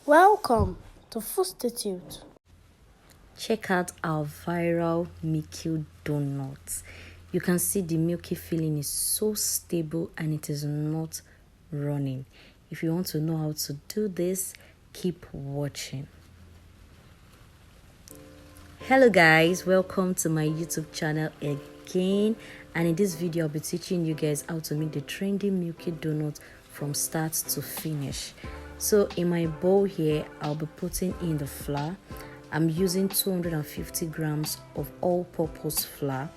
Welcome to Food Institute. Check out our viral Milky Doughnut. You can see the milky filling is so stable and it is not running. If you want to know how to do this, keep watching. Hello guys, welcome to my YouTube channel again, and in this video I'll be teaching you guys how to make the trendy Milky Doughnut from start to finish. So in my bowl here, I'll be putting in the flour. I'm using 250 grams of all-purpose flour.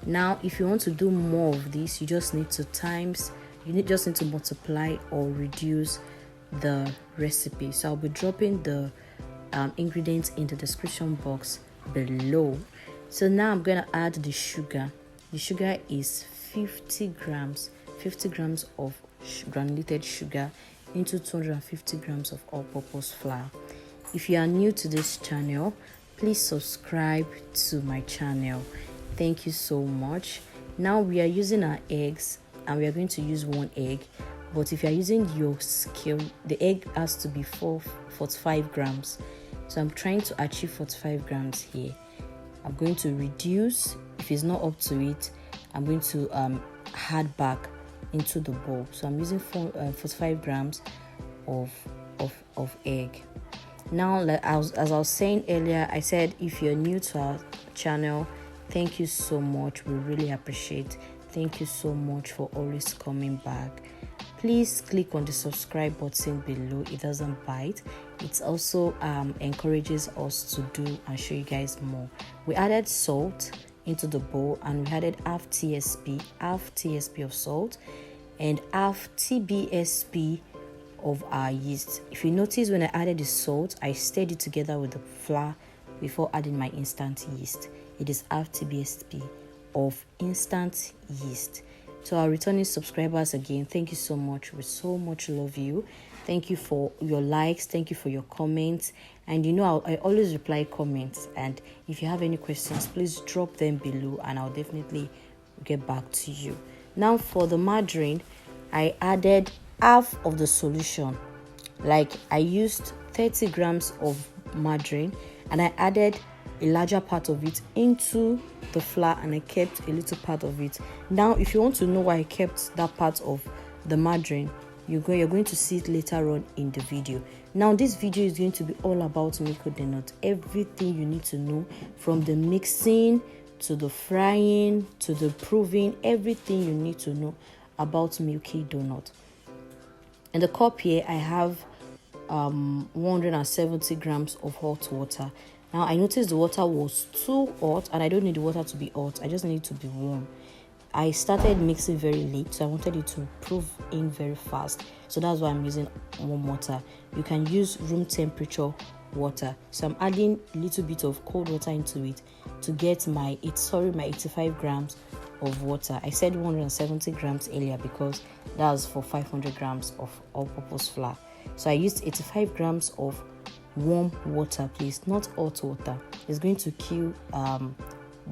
Now if you want to do more of this, you just need to multiply or reduce the recipe. So I'll be dropping the ingredients in the description box below. So now I'm going to add the sugar. The sugar is 50 grams of granulated sugar into 250 grams of all-purpose flour. If you are new to this channel, please subscribe to my channel. Thank you so much. Now we are using our eggs, and we are going to use 1 egg, but if you are using your scale, the egg has to be 45 grams. So I'm trying to achieve 45 grams here. I'm going to reduce. If it's not up to it, I'm going to add back into the bowl. So I'm using 45 grams of egg. Now, as I was saying earlier, I said if you're new to our channel, thank you so much. We really appreciate. Thank you so much for always coming back. Please click on the subscribe button below. It doesn't bite. It also encourages us to do and show you guys more. We added salt into the bowl, and we added half TSP of salt and half tbsp of our yeast. If you notice, when I added the salt, I stirred it together with the flour before adding my instant yeast. It is half tbsp of instant yeast. To our returning subscribers, again, thank you so much. We so much love you. Thank you for your likes. Thank you for your comments. And you know, I always reply comments. And if you have any questions, please drop them below and I'll definitely get back to you. Now for the margarine, I added half of the solution. Like I used 30 grams of margarine and I added a larger part of it into the flour, and I kept a little part of it. Now if you want to know why I kept that part of the margarine, you're going to see it later on in the video. Now this video is going to be all about Milky Doughnut. Everything you need to know, from the mixing to the frying to the proving, everything you need to know about Milky Doughnut. In the cup here I have 170 grams of hot water. Now I noticed the water was too hot, and I don't need the water to be hot, I just need it to be warm. I started mixing very late, so I wanted it to prove in very fast. So that's why I'm using warm water. You can use room temperature water. So I'm adding a little bit of cold water into it to get my 85 grams of water. I said 170 grams earlier because that was for 500 grams of all-purpose flour. So I used 85 grams of warm water, please, not hot water. It's going to kill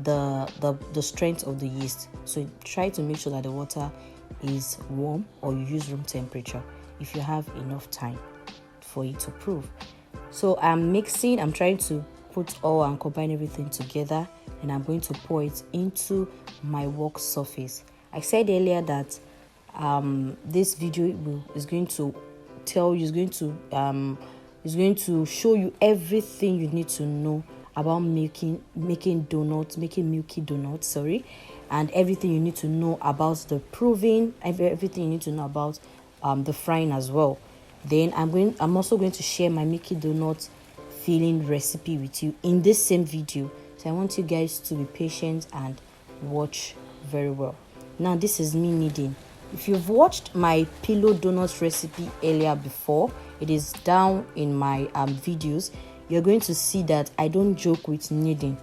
the strength of the yeast. So try to make sure that the water is warm, or you use room temperature if you have enough time for it to prove. So I'm mixing. I'm trying to put all and combine everything together, and I'm going to pour it into my work surface. I said earlier that this video is going to tell you, is going to show you everything you need to know about making Milky Doughnut, and everything you need to know about the proving, everything you need to know about the frying as well. Then I'm also going to share my Milky Doughnut filling recipe with you in this same video. So I want you guys to be patient and watch very well. Now this is me kneading. If you've watched my pillow donuts recipe earlier before, it is down in my videos, you're going to see that I don't joke with kneading.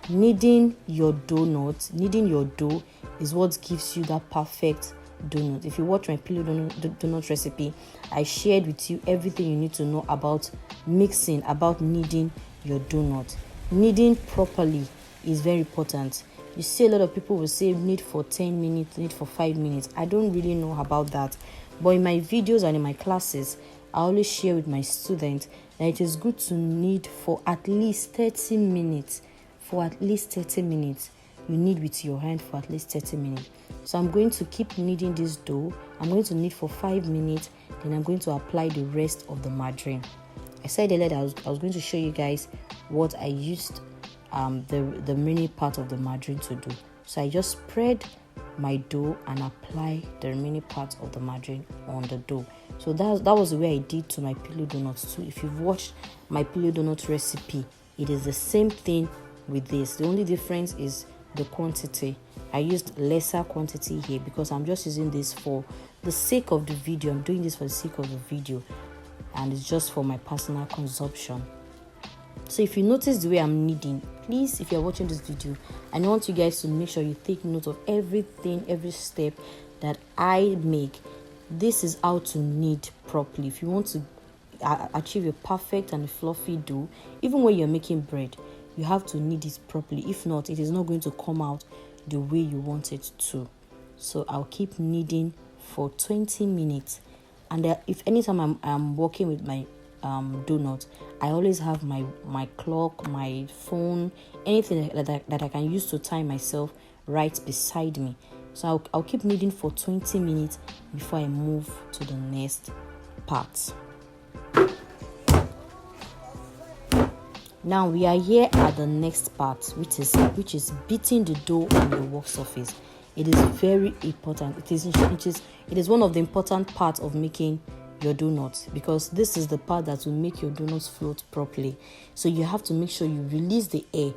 Kneading your dough is what gives you that perfect donut. If you watch my pillow donut recipe, I shared with you everything you need to know about mixing, about kneading your donut. Kneading properly is very important. You see, a lot of people will say knead for 10 minutes, knead for 5 minutes. I don't really know about that, but in my videos and in my classes, I always share with my students that it is good to knead for at least 30 minutes. For at least 30 minutes. You knead with your hand for at least 30 minutes. So I'm going to keep kneading this dough. I'm going to knead for 5 minutes. Then I'm going to apply the rest of the margarine. I said earlier that I was going to show you guys what I used the mini part of the margarine to do. So I just spread my dough and apply the remaining part of the margarine on the dough. So that was the way I did to my pillow donuts too. If you've watched my pillow donut recipe, it is the same thing with this. The only difference is the quantity. I used lesser quantity here because I'm just using this for the sake of the video. I'm doing this for the sake of the video, and it's just for my personal consumption. So if you notice the way I'm kneading, please, if you're watching this video, I want you guys to make sure you take note of everything, every step that I make. This is how to knead properly. If you want to achieve a perfect and a fluffy dough, even when you're making bread, you have to knead it properly. If not, it is not going to come out the way you want it to. So I'll keep kneading for 20 minutes. And if anytime I'm working with my donut, I always have my clock, my phone, anything that I can use to time myself right beside me. So I'll keep kneading for 20 minutes before I move to the next part. Now we are here at the next part, which is beating the dough on the work surface. It is very important. It is one of the important parts of making your donuts, because this is the part that will make your donuts float properly. So you have to make sure you release the air.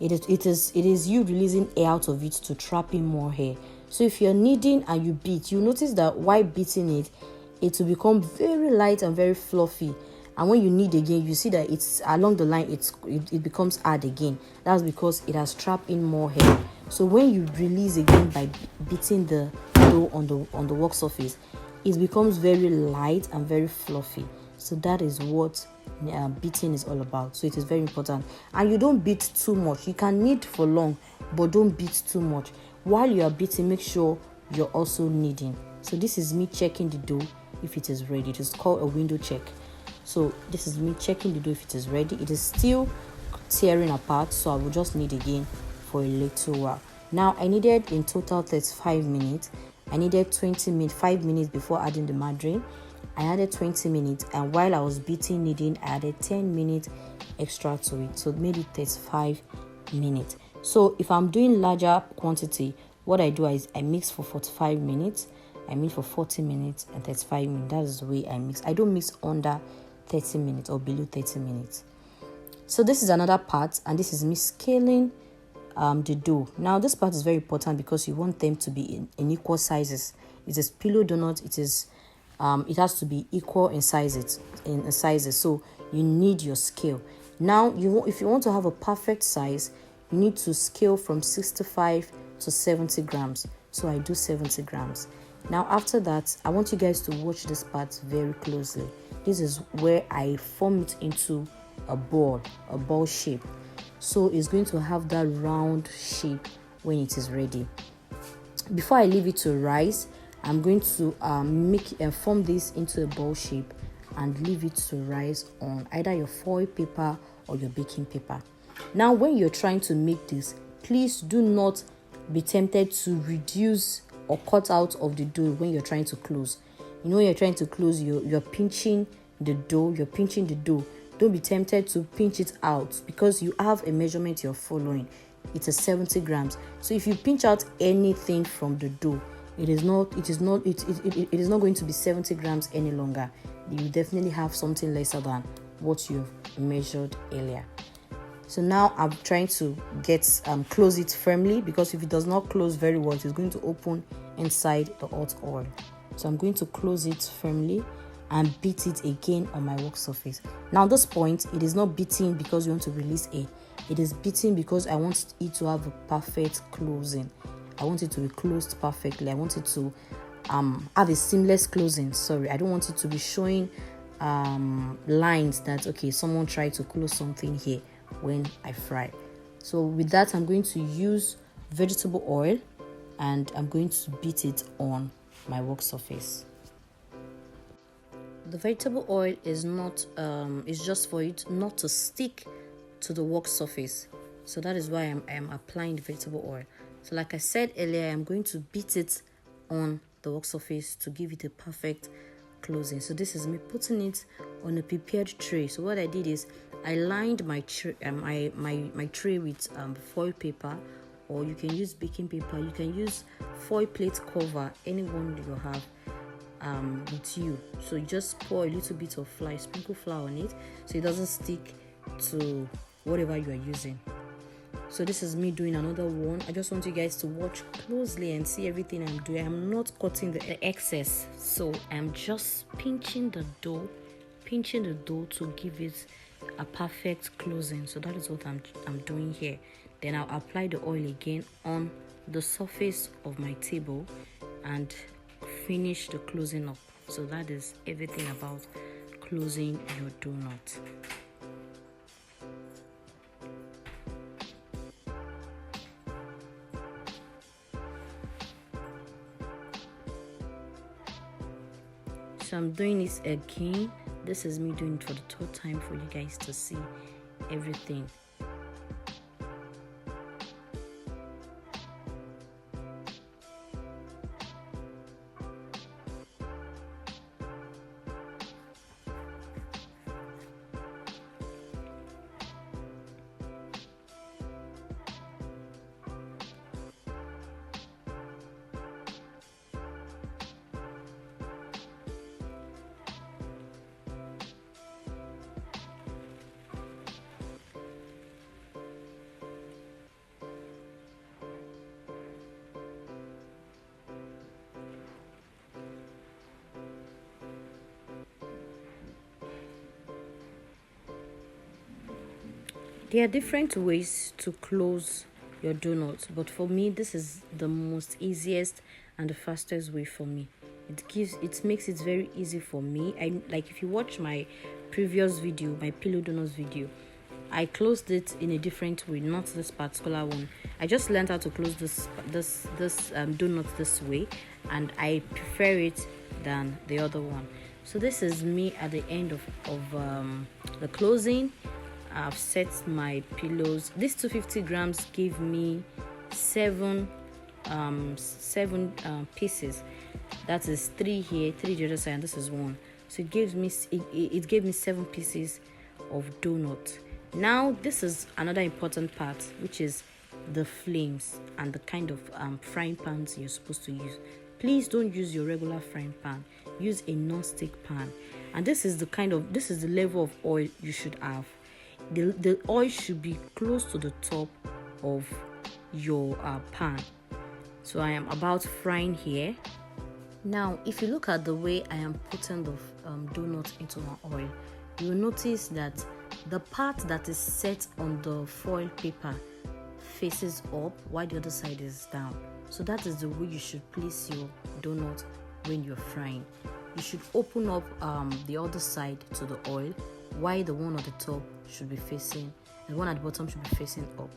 It is you releasing air out of it to trap in more air. So if you're kneading and you beat, you notice that while beating it will become very light and very fluffy. And when you knead again, you see that it's along the line, it becomes hard again. That's because it has trapped in more air. So when you release again by beating the dough on the work surface, it becomes very light and very fluffy. So that is what beating is all about. So it is very important. And you don't beat too much. You can knead for long, but don't beat too much. While you are beating, make sure you're also kneading. So this is me checking the dough if it is ready. It is called a window check. So this is me checking the dough if it is ready. It is still tearing apart, so I will just knead again for a little while. Now I needed in total 35 minutes. I needed 5 minutes before adding the margarine. I added 20 minutes, and while I was beating kneading, I added 10 minutes extra to it. So it made it 35 minutes. So if I'm doing larger quantity, what I do is I mix for 45 minutes, I mix for 40 minutes and 35 minutes. That is the way I mix. I don't mix under 30 minutes or below 30 minutes. So this is another part, and this is me scaling the dough. Now this part is very important because you want them to be in equal sizes. It is pillow donut. It has to be equal in sizes. So you need your scale. Now if you want to have a perfect size, you need to scale from 65 to 70 grams. So I do 70 grams. Now after that, I want you guys to watch this part very closely. This is where I form it into a ball shape. So it's going to have that round shape when it is ready. Before I leave it to rise, I'm going to form this into a ball shape and leave it to rise on either your foil paper or your baking paper. Now when you're trying to make this, please do not be tempted to reduce or cut out of the dough when you're trying to close. You know, when you're trying to close, you're pinching the dough. Don't be tempted to pinch it out because you have a measurement you're following. It is 70 grams. So if you pinch out anything from the dough, it is not going to be 70 grams any longer. You definitely have something lesser than what you've measured earlier. So now I'm trying to close it firmly, because if it does not close very well, it is going to open inside the hot oil. So I'm going to close it firmly and beat it again on my work surface. Now at this point, it is not beating because you want to release air. It is beating because I want it to have a perfect closing. I want it to be closed perfectly. I want it to have a seamless closing. Sorry, I don't want it to be showing lines that, okay, someone tried to close something here when I fry. So with that, I'm going to use vegetable oil and I'm going to beat it on my work surface. the vegetable oil is not is just for it not to stick to the work surface. So that is why I'm applying the vegetable oil. So like I said earlier, I'm going to beat it on the work surface to give it a perfect closing. So this is me putting it on a prepared tray. So what I did is I lined my tray, my tray with foil paper, or you can use baking paper. You can use foil plate cover, anyone you have with you. So you just pour a little bit of flour, sprinkle flour on it, so it doesn't stick to whatever you are using. So this is me doing another one. I just want you guys to watch closely and see everything I'm doing. I'm not cutting the excess, so I'm just pinching the dough to give it a perfect closing. So that is what I'm doing here. Then I'll apply the oil again on the surface of my table and finish the closing up. So that is everything about closing your donut. So I'm doing this again. This is me doing it for the third time for you guys to see everything. There are different ways to close your donuts, but for me this is the most easiest and the fastest way for me. It makes it very easy for me. If you watch my previous video, my pillow donuts video, I closed it in a different way, not this particular one. I just learned how to close this donut this way, and I prefer it than the other one. So this is me at the end of the closing. I've set my pillows. This 250 grams gave me seven pieces. That is 3 here, 3 the other side, and this is 1. So it gave me 7 pieces of donut. Now this is another important part, which is the flames and the kind of frying pans you're supposed to use. Please don't use your regular frying pan. Use a non-stick pan. And this is the level of oil you should have. The oil should be close to the top of your pan. So I am about frying here. Now if you look at the way I am putting the donut into my oil, you will notice that the part that is set on the foil paper faces up while the other side is down. So that is the way you should place your donut when you're frying. You should open up the other side to the oil, while the one at the top should be facing, and the one at the bottom should be facing up.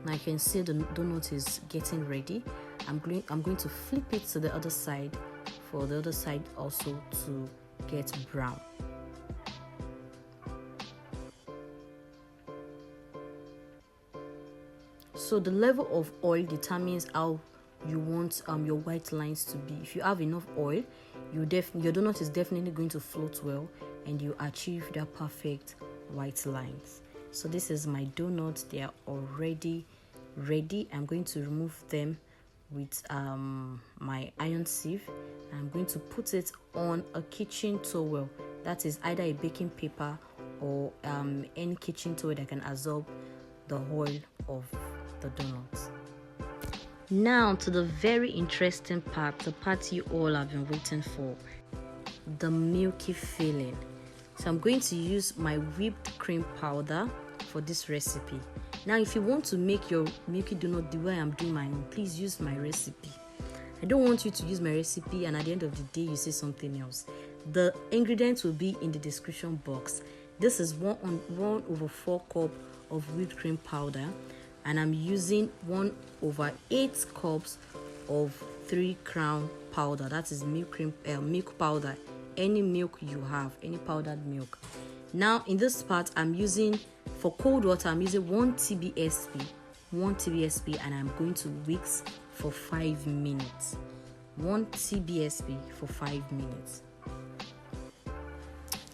Now you can see the donut is getting ready. I'm going to flip it to the other side for the other side also to get brown. So the level of oil determines how you want your white lines to be. If you have enough oil, your donut is definitely going to float well, and you achieve that perfect white lines. So this is my donuts. They are already ready. I'm going to remove them with my iron sieve. I'm going to put it on a kitchen towel. That is either a baking paper or any kitchen towel that can absorb the oil of the donuts. Now to the very interesting part, the part you all have been waiting for, the milky filling. So I'm going to use my whipped cream powder for this recipe. Now if you want to make your milky donut the way I'm doing my own, please use my recipe. I don't want you to use my recipe and at the end of the day you say something else. The ingredients will be in the description box. This is 1/4 cup of whipped cream powder, and I'm using 1/8 cups of 3 crown powder. That is milk powder any milk you have, any powdered milk. Now in this part, I'm using, for cold water, I'm using 1 tbsp, and I'm going to whisk for 5 minutes. 1 tbsp for 5 minutes.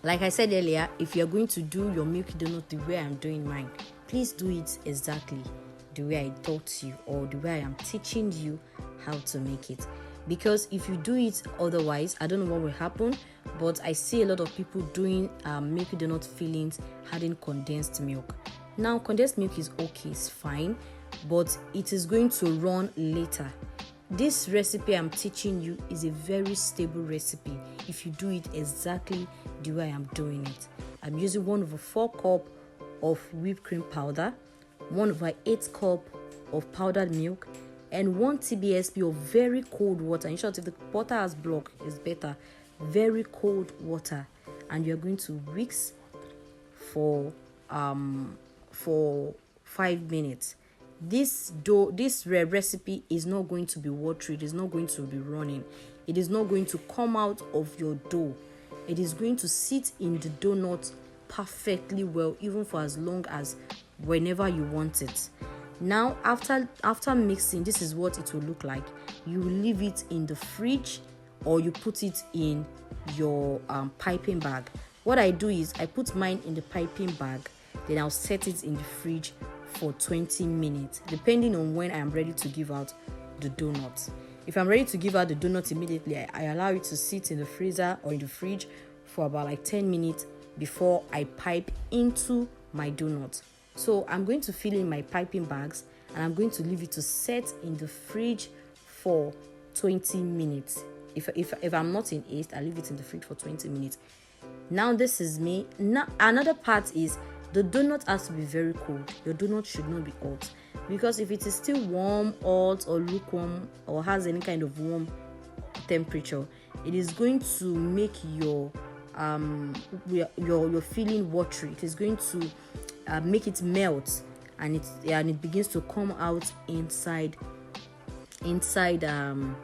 Like I said earlier, if you're going to do your milky donut the way I'm doing mine, please do it exactly the way I taught you, or the way I am teaching you how to make it. Because if you do it otherwise, I don't know what will happen, but I see a lot of people doing milky donut fillings adding condensed milk. Now condensed milk is okay, it's fine, but it is going to run later. This recipe I'm teaching you is a very stable recipe if you do it exactly the way I'm doing it. I'm using 1/4 cup of whipped cream powder, 1/8 cup of powdered milk, and 1 tbsp of very cold water. In short, if the water has blocked, it's better. Very cold water, and you're going to whisk for 5 minutes. This recipe is not going to be watery. It is not going to be running. It is not going to come out of your dough. It is going to sit in the donut perfectly well, even for as long as whenever you want it. Now after mixing, this is what it will look like. You will leave it in the fridge, or you put it in your piping bag. What I do is I put mine in the piping bag, then I'll set it in the fridge for 20 minutes, depending on when I am ready to give out the donuts. If I'm ready to give out the donuts immediately, I allow it to sit in the freezer or in the fridge for about like 10 minutes before I pipe into my donuts. So I'm going to fill in my piping bags, and I'm going to leave it to set in the fridge for 20 minutes. If I'm not in haste, I leave it in the fridge for 20 minutes. Now this is me. Now another part is the donut has to be very cold. Your donut should not be hot, because if it is still warm, hot, or lukewarm, or has any kind of warm temperature, it is going to make your filling watery. It is going to make it melt, and it begins to come out inside the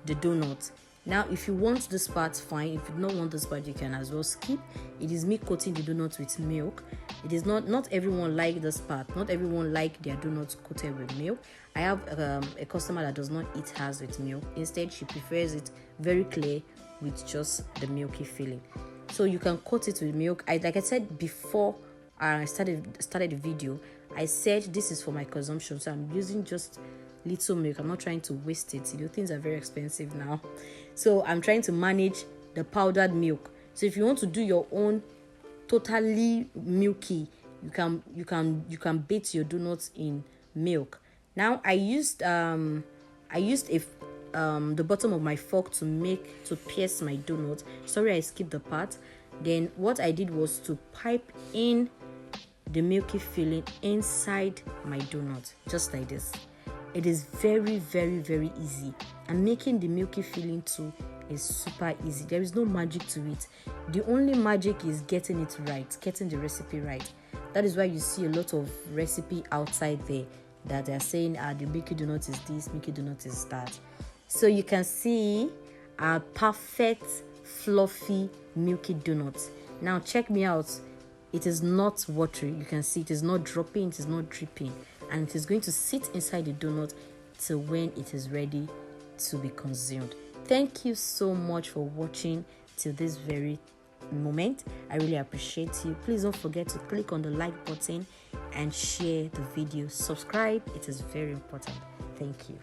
donut. Now if you want this part, fine. If you don't want this part, you can as well skip. It is me coating the donut with milk. It is not everyone like this part. Not everyone like their donuts coated with milk. I have a customer that does not eat hers with milk. Instead, she prefers it very clear with just the milky filling. So you can coat it with milk. Like I said before I started the video, I said this is for my consumption, so I'm using just little milk. I'm not trying to waste it. Things are very expensive now, so I'm trying to manage the powdered milk. So if you want to do your own totally milky, you can bake your donuts in milk. Now I used the bottom of my fork to pierce my donut. Sorry, I skipped the part. Then what I did was to pipe in the milky filling inside my donut, just like this. It is very, very, very easy, and making the milky filling too is super easy. There is no magic to it. The only magic is getting it right, getting the recipe right. That is why you see a lot of recipe outside there that they are saying the milky donut is this, milky donut is that. So you can see a perfect fluffy milky donut. Now check me out. It is not watery. You can see it is not dropping, it is not dripping, and it is going to sit inside the donut till when it is ready to be consumed. Thank you so much for watching till this very moment. I really appreciate you. Please don't forget to click on the like button and share the video. Subscribe, it is very important. Thank you.